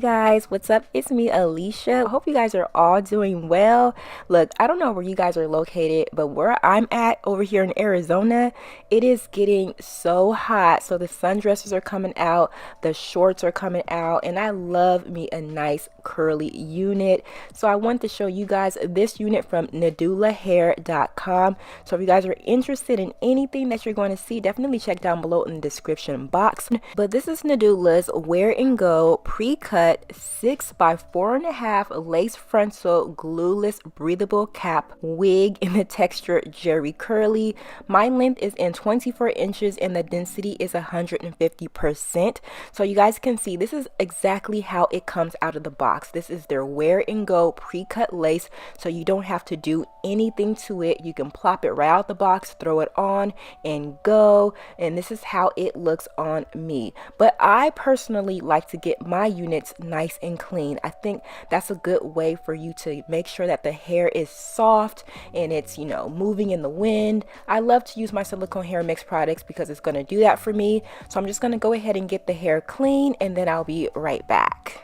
guys, what's up? It's me, Alicia. I hope you guys are all doing well. Look, I don't know where you guys are located, but where I'm at over here in Arizona, it is getting so hot. So the sundresses are coming out, the shorts are coming out, and I love me a nice curly unit. So I want to show you guys this unit from FT.NadulaHair.com. So if you guys are interested in anything that you're going to see, definitely check down below in the description box. But this is Nadula's Wear and Go pre-cut 6x4.5 lace frontal glueless breathable cap wig in the texture Jerry Curly. My length is in 24 inches and the density is 150%. So you guys can see this is exactly how it comes out of the box. This is their Wear and Go pre-cut lace, so you don't have to do anything to it. You can plop it right out the box, throw it on and go, and this is how it looks on me. But I personally like to get my units nice and clean. I think that's a good way for you to make sure that the hair is soft and it's, you know, moving in the wind. I love to use my silicone hair mix products because it's going to do that for me. So I'm just going to go ahead and get the hair clean and then I'll be right back.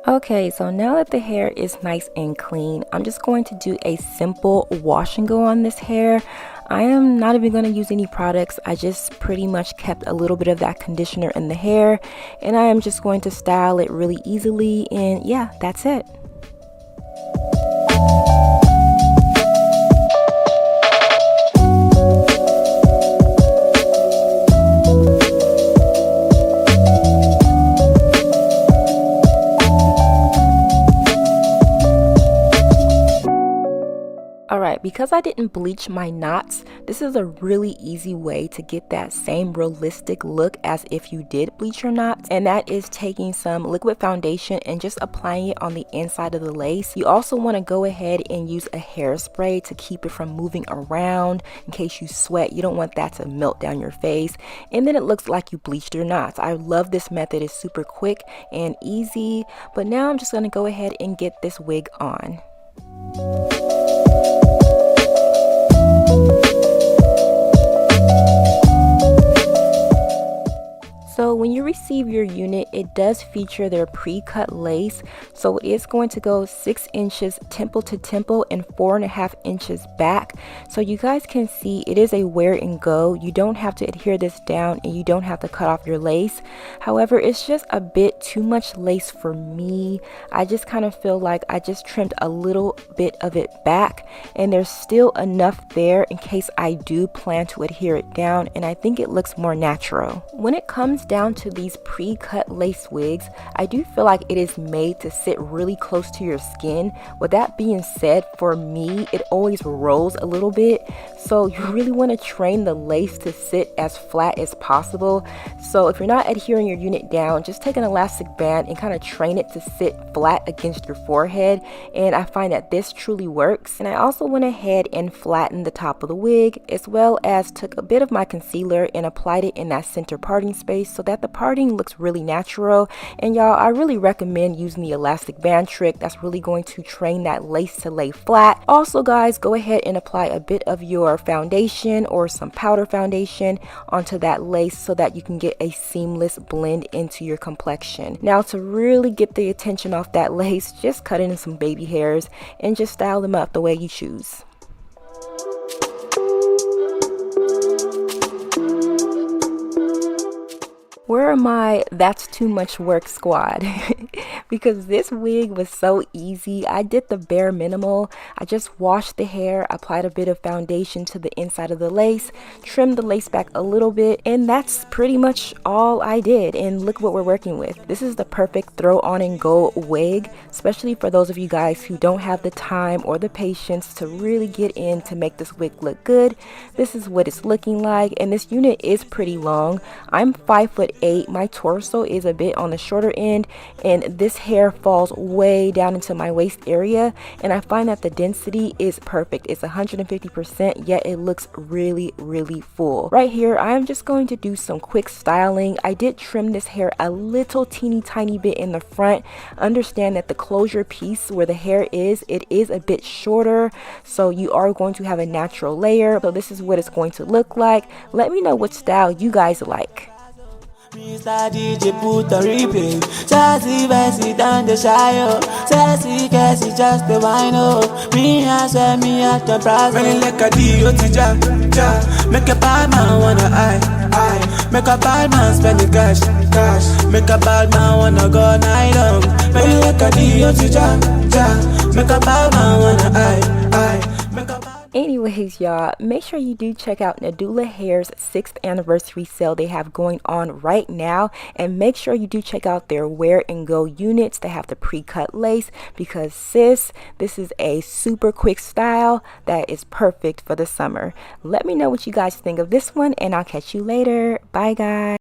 Okay, so now that the hair is nice and clean, I'm just going to do a simple wash and go on this hair. I am not even going to use any products. I just pretty much kept a little bit of that conditioner in the hair, and I am just going to style it really easily, and yeah, that's it. Alright, because I didn't bleach my knots, this is a really easy way to get that same realistic look as if you did bleach your knots, and that is taking some liquid foundation and just applying it on the inside of the lace. You also want to go ahead and use a hairspray to keep it from moving around in case you sweat. You don't want that to melt down your face, and then it looks like you bleached your knots. I love this method. It's super quick and easy. But now I'm just going to go ahead and get this wig on. So when you receive your unit, it does feature their pre-cut lace. So it's going to go 6 inches temple to temple and 4.5 inches back. So you guys can see it is a wear and go. You don't have to adhere this down and you don't have to cut off your lace. However, it's just a bit too much lace for me. I just kind of feel like I just trimmed a little bit of it back, and there's still enough there in case I do plan to adhere it down, and I think it looks more natural. When it comes down to these pre-cut lace wigs, I do feel like it is made to sit really close to your skin. With that being said, for me, it always rolls a little bit, so you really want to train the lace to sit as flat as possible. So if you're not adhering your unit down, just take an elastic band and kind of train it to sit flat against your forehead, and I find that this truly works. And I also went ahead and flattened the top of the wig, as well as took a bit of my concealer and applied it in that center parting space so that the parting looks really natural. And y'all, I really recommend using the elastic band trick. That's really going to train that lace to lay flat. Also guys, go ahead and apply a bit of your foundation or some powder foundation onto that lace so that you can get a seamless blend into your complexion. Now to really get the attention off that lace, just cut in some baby hairs and just style them up the way you choose. Where are my that's too much work squad? Because this wig was so easy. I did the bare minimal. I just washed the hair, applied a bit of foundation to the inside of the lace, trimmed the lace back a little bit, and that's pretty much all I did. And look what we're working with. This is the perfect throw on and go wig, especially for those of you guys who don't have the time or the patience to really get in to make this wig look good. This is what it's looking like, and this unit is pretty long. I'm 5'8" 5'8". My torso is a bit on the shorter end, and this hair falls way down into my waist area, and I find that the density is perfect. It's 150%, yet it looks really full. Right here, I'm just going to do some quick styling. I did trim this hair a little teeny tiny bit in the front. Understand that the closure piece where the hair is, it is a bit shorter, so you are going to have a natural layer. So this is what it's going to look like. Let me know what style you guys like. Mr. DJ put a replay. Sassy Bessie down the Shire. Sassy Cassie just the wine up. Me and say me at the price. When like a deal to ja. Make a bad man wanna I. Make a bad man spend the cash. Make a bad man wanna go night long. When like a deal to ja. Make a bad man wanna I. Make a bad. Anyways, y'all, make sure you do check out Nadula Hair's 6th anniversary sale they have going on right now, and make sure you do check out their wear and go units. They have the pre-cut lace, because sis, this is a super quick style that is perfect for the summer. Let me know what you guys think of this one, and I'll catch you later. Bye guys.